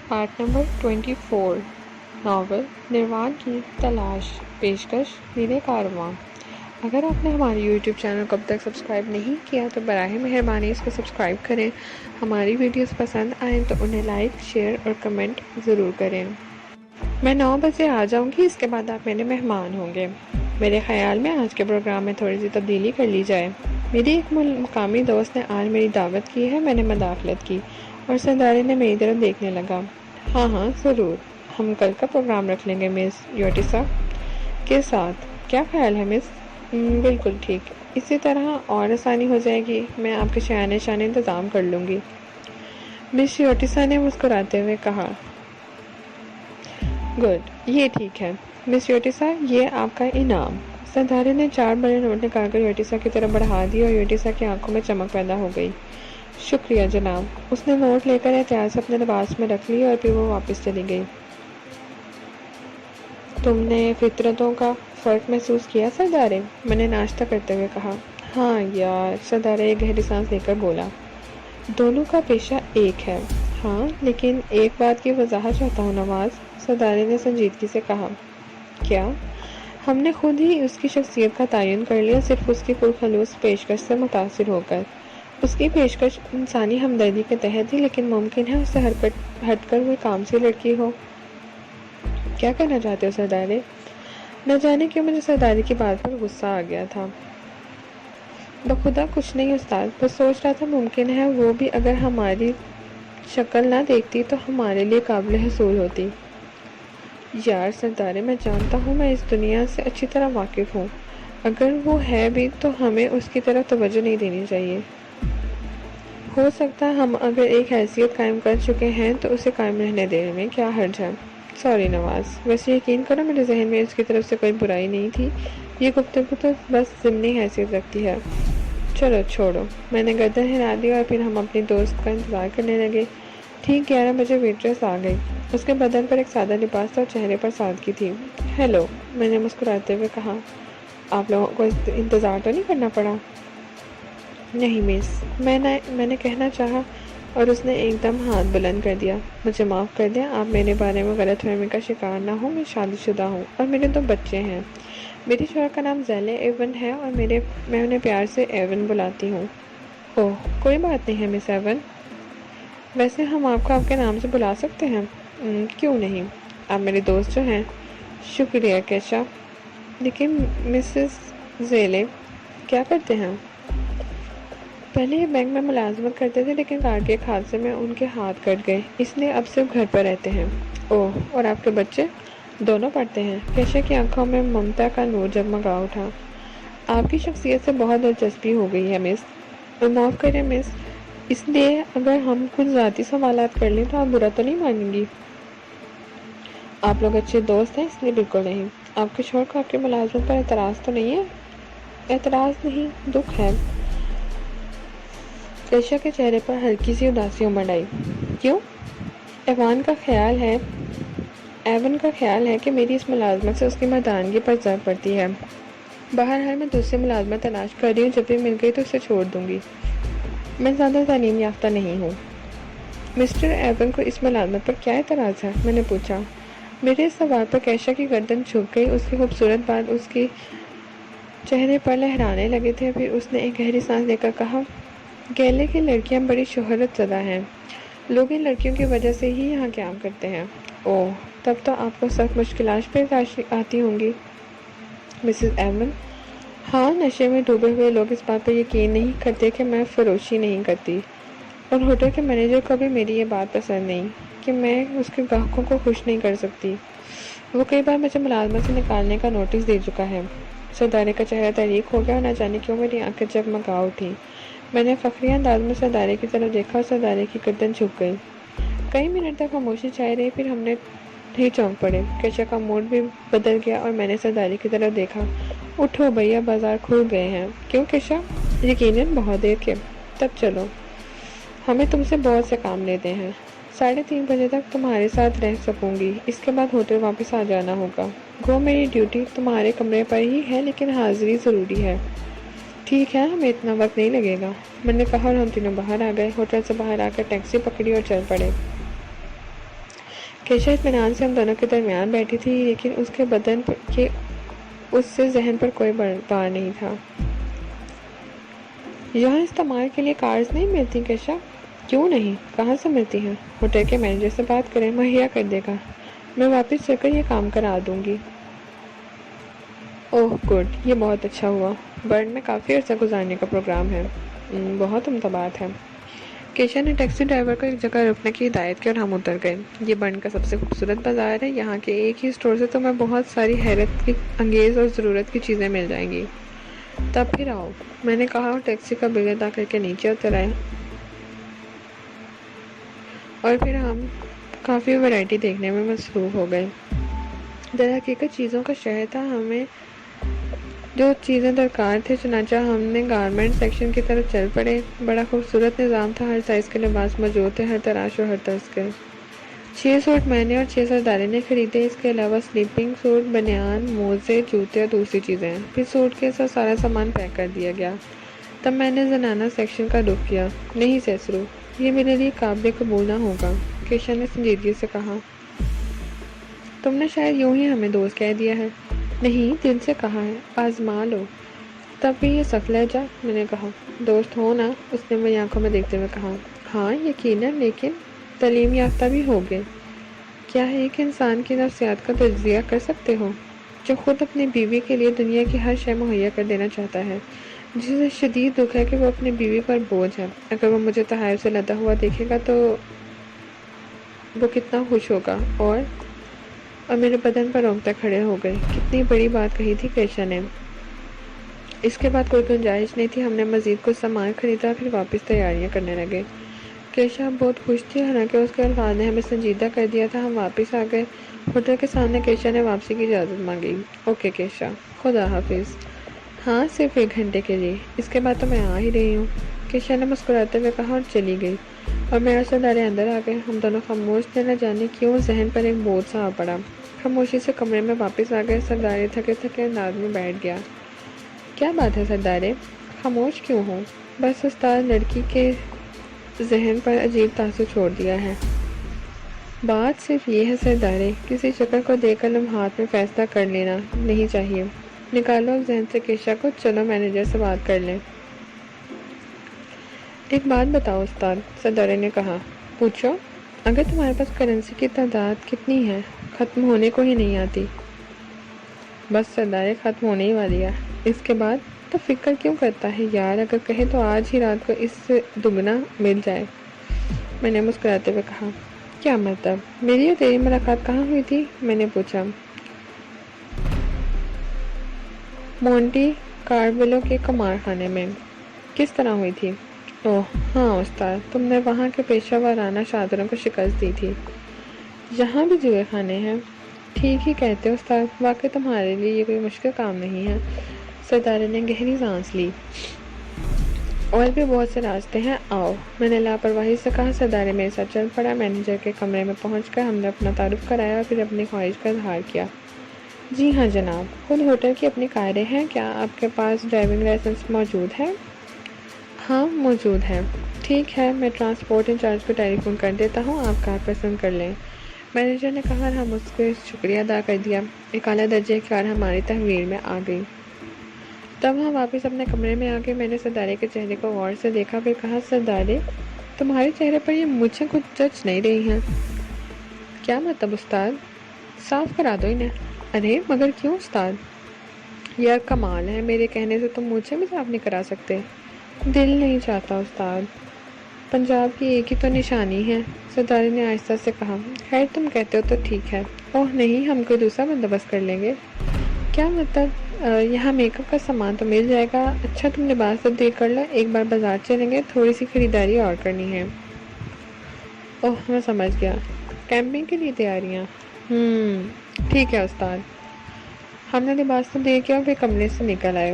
Part number 24 novel نروان کی تلاش پیشکش نیلے کارواں۔ اگر آپ نے ہماری یوٹیوب چینل کو اب تک سبسکرائب نہیں کیا تو براہ مہربانی اس کو سبسکرائب کریں۔ ہماری ویڈیوز پسند آئیں تو انہیں لائک، شیئر اور کمنٹ ضرور کریں۔ میں 9 بجے آ جاؤں گی، اس کے بعد آپ میرے مہمان ہوں گے۔ میرے خیال میں آج کے پروگرام میں تھوڑی سی تبدیلی کر لی جائے۔ میری ایک مقامی دوست نے آج میری دعوت کی ہے۔ میں نے مداخلت کی اور سرداری نے میری طرف دیکھنے لگا۔ ہاں ضرور، ہم کل کا پروگرام رکھ لیں گے مس یوٹیسا کے ساتھ۔ کیا خیال ہے مس؟ بالکل ٹھیک، اسی طرح اور آسانی ہو جائے گی۔ میں آپ کے شایان شان انتظام کر لوں گی، مس یوٹیسا نے مسکراتے ہوئے کہا۔ گڈ، یہ ٹھیک ہے مس یوٹیسا، یہ آپ کا انعام۔ سرداری نے 4 بڑے نوٹ نکال کر یوٹیسا کی طرف بڑھا دی اور یوٹیسا کی آنکھوں میں چمک پیدا ہو گئی۔ شکریہ جناب۔ اس نے نوٹ لے کر احتیاط سے اپنے لباس میں رکھ لی اور پھر وہ واپس چلی گئی۔ تم نے فطرتوں کا فرق محسوس کیا سردارے؟ میں نے ناشتہ کرتے ہوئے کہا۔ ہاں یار، سردارے ایک گہری سانس لے کر بولا۔ دونوں کا پیشہ ایک ہے۔ ہاں، لیکن ایک بات کی وضاحت چاہتا ہوں نواز، سردارے نے سنجیدگی سے کہا۔ کیا؟ ہم نے خود ہی اس کی شخصیت کا تعین کر لیا صرف اس کی پرخلوص پیشکش سے متاثر ہو کر۔ اس کی پیشکش انسانی ہمدردی کے تحت ہی، لیکن ممکن ہے اس سے ہٹ کر کوئی کام سی لڑکی ہو۔ کیا کہنا چاہتے ہو سردارے؟ نہ جانے کیوں مجھے سرداری کی بات پر غصہ آ گیا تھا۔ بخدا کچھ نہیں استاد، بس سوچ رہا تھا ممکن ہے وہ بھی اگر ہماری شکل نہ دیکھتی تو ہمارے لیے قابل حصول ہوتی۔ یار سردارے، میں جانتا ہوں، میں اس دنیا سے اچھی طرح واقف ہوں۔ اگر وہ ہے بھی تو ہمیں اس کی طرف توجہ نہیں دینی چاہیے۔ ہو سکتا ہے ہم اگر ایک حیثیت قائم کر چکے ہیں تو اسے قائم رہنے دینے میں کیا حرج ہے۔ سوری نواز، ویسے یقین کرو میرے ذہن میں اس کی طرف سے کوئی برائی نہیں تھی۔ یہ گفتگو تو بس ضمنی حیثیت رکھتی ہے۔ چلو چھوڑو۔ میں نے گردن ہلا دی اور پھر ہم اپنی دوست کا انتظار کرنے لگے۔ ٹھیک 11 بجے ویٹریس آ گئی۔ اس کے بدن پر ایک سادہ لباس تھا اور چہرے پر سادگی تھی۔ ہیلو، میں نے مسکراتے ہوئے کہا۔ آپ لوگوں کو انتظار تو نہیں کرنا پڑا؟ نہیں مس، میں نے کہنا چاہا اور اس نے ایک دم ہاتھ بلند کر دیا۔ مجھے معاف کر دیں، آپ میرے بارے میں غلط فہمی کا شکار نہ ہوں۔ میں شادی شدہ ہوں اور میرے 2 بچے ہیں۔ میری شوہر کا نام ذیل ایون ہے اور میں انہیں پیار سے ایون بلاتی ہوں۔ اوہ، کوئی بات نہیں ہے مس ایون، ویسے ہم آپ کو آپ کے نام سے بلا سکتے ہیں۔ کیوں نہیں، آپ میرے دوست جو ہیں۔ شکریہ کیشا۔ لیکن مسز ذیل کیا کرتے ہیں؟ پہلے یہ بینک میں ملازمت کرتے تھے، لیکن کار کے ایک حادثے میں ان کے ہاتھ کٹ گئے، اس لیے اب صرف گھر پر رہتے ہیں۔ اوہ، اور آپ کے بچے؟ دونوں پڑھتے ہیں۔ کیشا کی آنکھوں میں ممتا کا نور جگمگا اٹھا۔ آپ کی شخصیت سے بہت دلچسپی ہو گئی ہے مس۔ معاف کریں مس، اس لیے اگر ہم کچھ ذاتی سوالات کر لیں تو آپ برا تو نہیں مانیں گی؟ آپ لوگ اچھے دوست ہیں، اس لیے بالکل نہیں۔ آپ کے شوہر کو آپ کی ملازمت پر اعتراض تو نہیں ہے؟ اعتراض نہیں، دکھ ہے۔ کیشا کے چہرے پر ہلکی سی اداسی امڑ آئی۔ کیوں؟ ایون کا خیال ہے کہ میری اس ملازمت سے اس کی مردانگی پر ضرر پڑتی ہے۔ بہرحال میں دوسری ملازمت تلاش کر رہی ہوں، جب بھی مل گئی تو اسے چھوڑ دوں گی۔ میں زیادہ تعلیم یافتہ نہیں ہوں۔ مسٹر ایون کو اس ملازمت پر کیا اعتراض ہے؟ میں نے پوچھا۔ میرے اس سوال پر کیشا کی گردن جھک گئی۔ اس کی خوبصورت بال اس کے چہرے پر لہرانے لگے تھے۔ پھر اس نے ایک گہری سانس لے کر کہا، گیلے کی لڑکیاں بڑی شہرت زدہ ہیں، لوگ ان لڑکیوں کی وجہ سے ہی یہاں قیام کرتے ہیں۔ اوہ، تب تو آپ کو سخت مشکلات پیش آتی ہوں گی مسز ایون۔ ہاں، نشے میں ڈوبے ہوئے لوگ اس بات پر یقین نہیں کرتے کہ میں فروشی نہیں کرتی، اور ہوٹل کے مینیجر کو بھی میری یہ بات پسند نہیں کہ میں اس کے گاہکوں کو خوش نہیں کر سکتی۔ وہ کئی بار مجھے ملازمت سے نکالنے کا نوٹس دے چکا ہے۔ سردارے کا چہرہ تحریک ہو گیا اور نہ جانے کیوں میری آنکھیں جگمگا اٹھی۔ میں نے فخریہ انداز میں سردارے کی طرف دیکھا اور سردارے کی گردن جھک گئی۔ کئی منٹ تک خاموشی چھائی رہی، پھر ہم نے ہی چونک پڑے۔ کیشا کا موڈ بھی بدل گیا اور میں نے سردارے کی طرف دیکھا۔ اٹھو بھیا، بازار کھل گئے ہیں۔ کیوں کیشا؟ یقیناً بہت دیر کے۔ تب چلو، ہمیں تم سے بہت سے کام لیتے ہیں۔ 3:30 تک تمہارے ساتھ رہ سکوں گی، اس کے بعد ہوٹل واپس آ جانا ہوگا۔ گو میری ڈیوٹی تمہارے کمرے پر ہی ہے، لیکن حاضری ضروری ہے۔ ٹھیک ہے، ہمیں اتنا وقت نہیں لگے گا، میں نے کہا، اور ہم تینوں باہر آ گئے۔ ہوٹل سے باہر آ کر ٹیکسی پکڑی اور چل پڑے۔ کیشا اطمینان سے ہم دونوں کے درمیان بیٹھی تھی، لیکن اس کے بدن کے اس سے ذہن پر کوئی بار نہیں تھا۔ یہاں استعمال کے لیے کارز نہیں ملتی کیشا؟ کیوں نہیں، کہاں سے ملتی ہیں؟ ہوٹل کے مینیجر سے بات کریں، مہیا کر دے گا، میں واپس چل کر یہ کام کرا دوں گی۔ اوہ گڈ، یہ بہت اچھا ہوا۔ برن میں کافی عرصہ گزارنے کا پروگرام ہے۔ بہت عمدہ بات ہے۔ کیشا نے ٹیکسی ڈرائیور کو ایک جگہ رکنے کی ہدایت کی اور ہم اتر گئے۔ یہ برن کا سب سے خوبصورت بازار ہے، یہاں کے ایک ہی اسٹور سے تمہیں بہت ساری حیرت کی انگیز اور ضرورت کی چیزیں مل جائیں گی۔ تب پھر آؤ، میں نے کہا اور ٹیکسی کا بل ادا کر کے نیچے اتر آئے، اور پھر ہم کافی ویرائٹی دیکھنے میں مصروف ہو گئے۔ در حقیقت چیزوں کا شہر تھا، ہمیں جو چیزیں درکار تھے، چنانچہ ہم نے گارمنٹ سیکشن کی طرف چل پڑے۔ بڑا خوبصورت نظام تھا، ہر سائز کے لباس موجود تھے، ہر تراش اور ہر طرز کے۔ 6 سوٹ میں نے اور 6 سردارے نے خریدے، اس کے علاوہ سلیپنگ سوٹ، بنیان، موزے، جوتے اور دوسری چیزیں۔ پھر سوٹ کے ساتھ سارا سامان پیک کر دیا گیا۔ تب میں نے زنانہ سیکشن کا رخ کیا۔ نہیں سیسرو، یہ میرے لیے قابل قبول نہ ہوگا، کیشا نے سنجیدگی سے کہا۔ تم نے شاید یوں ہی ہمیں دوست کہہ دیا ہے۔ نہیں، دل سے کہا ہے، آزما لو۔ تب بھی یہ سخت لہجہ، میں نے کہا۔ دوست ہو نا، اس نے میری آنکھوں میں دیکھتے ہوئے کہا۔ ہاں یقیناً، لیکن تعلیم یافتہ بھی ہوگے۔ کیا ایک انسان کی نفسیات کا تجزیہ کر سکتے ہو، جو خود اپنی بیوی کے لیے دنیا کی ہر شے مہیا کر دینا چاہتا ہے، جسے شدید دکھ ہے کہ وہ اپنی بیوی پر بوجھ ہے؟ اگر وہ مجھے تحائف سے لدا ہوا دیکھے گا تو وہ کتنا خوش ہوگا۔ اور میرے بدن پر رونگٹے کھڑے ہو گئے۔ کتنی بڑی بات کہی تھی کیشا نے۔ اس کے بعد کوئی گنجائش نہیں تھی۔ ہم نے مزید کچھ سامان خریدا، پھر واپس تیاریاں کرنے لگے۔ کیشا بہت خوش تھی، حالانکہ اس کے الفاظ نے ہمیں سنجیدہ کر دیا تھا۔ ہم واپس آ گئے۔ ہوٹل کے سامنے کیشا نے واپسی کی اجازت مانگی۔ اوکے کیشا، خدا حافظ۔ ہاں، صرف 1 گھنٹے کے لیے، اس کے بعد تو میں آ ہی رہی ہوں، کیشا نے مسکراتے ہوئے کہا اور چلی گئی، اور میرا سردارے اندر آ گئے۔ ہم دونوں خاموش تھے، نہ جانے کیوں ذہن پر ایک بوجھ سا آ پڑا۔ خاموشی سے کمرے میں واپس آ گئے۔ سردارے تھکے تھکے انداز میں بیٹھ گیا۔ کیا بات ہے سردارے، خاموش کیوں ہو؟ بس استاد، لڑکی کے ذہن پر عجیب تاثر چھوڑ دیا ہے۔ بات صرف یہ ہے سردارے، کسی شکل کو دیکھ کر لمحات میں فیصلہ کر لینا نہیں چاہیے۔ نکالو اب ذہن سے کیشا کو، چلو مینیجر سے بات کر لیں۔ ایک بات بتاؤ استاد، سردارے نے کہا۔ پوچھو۔ اگر تمہارے پاس کرنسی کی تعداد کتنی ہے؟ ختم ہونے کو ہی نہیں آتی۔ بس سردارے، ختم ہونے ہی والی ہے۔ اس کے بعد تو فکر کیوں کرتا ہے یار، اگر کہے تو آج ہی رات کو اس سے دگنا مل جائے، میں نے مسکراتے ہوئے کہا۔ کیا مطلب؟ میری اور تیری ملاقات کہاں ہوئی تھی؟ میں نے پوچھا۔ مونٹی کارولو کے قمار خانے میں۔ کس طرح ہوئی تھی؟ اوہ ہاں استاد، تم نے وہاں کے پیشہ ورانہ شادروں کو شکست دی تھی۔ یہاں بھی جوئے خانے ہیں؟ ٹھیک ہی کہتے ہو استاد، واقعی تمہارے لیے یہ کوئی مشکل کام نہیں ہے۔ سردارے نے گہری سانس لی۔ اور بھی بہت سے راستے ہیں، آؤ، میں نے لاپرواہی سے کہا۔ سردارے میرے ساتھ چل پڑا۔ مینیجر کے کمرے میں پہنچ کر ہم نے اپنا تعارف کرایا اور پھر اپنی خواہش کا اظہار کیا۔ جی ہاں جناب، خود ہوٹل کی اپنی کاریں ہیں، کیا آپ کے پاس ڈرائیونگ لائسنس موجود ہے؟ ہاں موجود ہے۔ ٹھیک ہے، میں ٹرانسپورٹ انچارج کو ٹیلی فون کر دیتا ہوں، آپ کار پسند کر لیں، مینیجر نے کہا، اور ہم اس کو شکریہ ادا کر دیا۔ ایک اعلیٰ درجے کی کار ہماری تحویل میں آ گئی۔ تب ہم واپس اپنے کمرے میں آ گئے۔ میں نے سردارے کے چہرے کو غور سے دیکھا، پھر کہا، سردارے، تمہارے چہرے پر یہ مجھے کچھ جچ نہیں رہی ہیں۔ کیا مطلب استاد؟ صاف کرا دو انہیں۔ ارے مگر کیوں استاد؟ یار کمال ہے، میرے کہنے سے تم مجھے بھی صاف نہیں کرا سکتے؟ دل نہیں چاہتا استاد، پنجاب کی ایک ہی تو نشانی ہے، سردارے نے آہستہ سے کہا۔ خیر تم کہتے ہو تو ٹھیک ہے۔ اوہ نہیں، ہم کوئی دوسرا بندوبست کر لیں گے۔ کیا مطلب؟ یہاں میک اپ کا سامان تو مل جائے گا۔ اچھا تم لباس تبدیل کر لو، ایک بار بازار چلیں گے، تھوڑی سی خریداری اور کرنی ہے۔ اوہ میں سمجھ گیا، کیمپنگ کے لیے تیاریاں۔ ٹھیک ہے استاد۔ ہم نے لباس تبدیل کیا اور پھر کمرے سے نکل آئے۔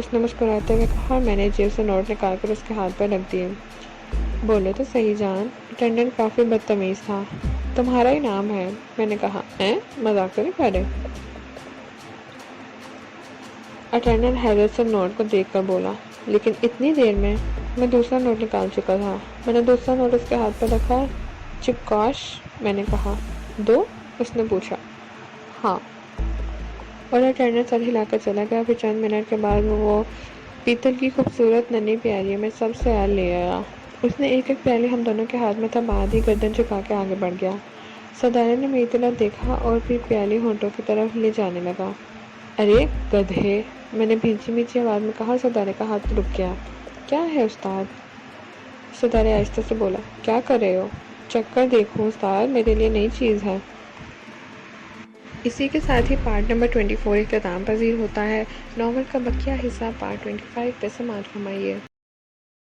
اس نے مسکراتے ہوئے کہا۔ میں نے جیب سے نوٹ نکال کر اس کے ہاتھ پر رکھ دیے۔ بولو تو صحیح جان۔ اٹینڈنٹ کافی بدتمیز تھا۔ تمہارا ہی نام ہے، میں نے کہا۔ مذاق تو نہیں کر رہے؟ اٹینڈنٹ حیرت سے نوٹ کو دیکھ کر بولا، لیکن اتنی دیر میں دوسرا نوٹ نکال چکا تھا۔ میں نے دوسرا نوٹ اس کے ہاتھ پر رکھا۔ چپکاش، میں نے کہا۔ دو؟ اس نے پوچھا۔ ہاں، اور اٹینڈنٹ سر ہلا کر چلا گیا۔ پھر چند منٹ کے بعد وہ پیتل کی خوبصورت ننھی پیالی میں سب سے لے آیا۔ اس نے ایک ایک پیالی ہم دونوں کے ہاتھ میں تھا، بعد ہی گردن جھکا کے آگے بڑھ گیا۔ سردارے نے میری طرف دیکھا اور پھر پیالی ہونٹوں کی طرف لے جانے لگا۔ ارے گدھے، میں نے بھینچی بھینچی آواز میں کہا۔ سردارے کا ہاتھ رک گیا۔ کیا ہے استاد؟ سردارے آہستہ سے بولا۔ کیا کر رہے ہو؟ چکر دیکھوں استاد، میرے لیے نئی چیز ہے۔ اسی کے ساتھ ہی پارٹ نمبر 24 اختتام پذیر ہوتا ہے۔ ناول کا بقیہ حصہ پارٹ 25 پہ سماعت فرمائیے۔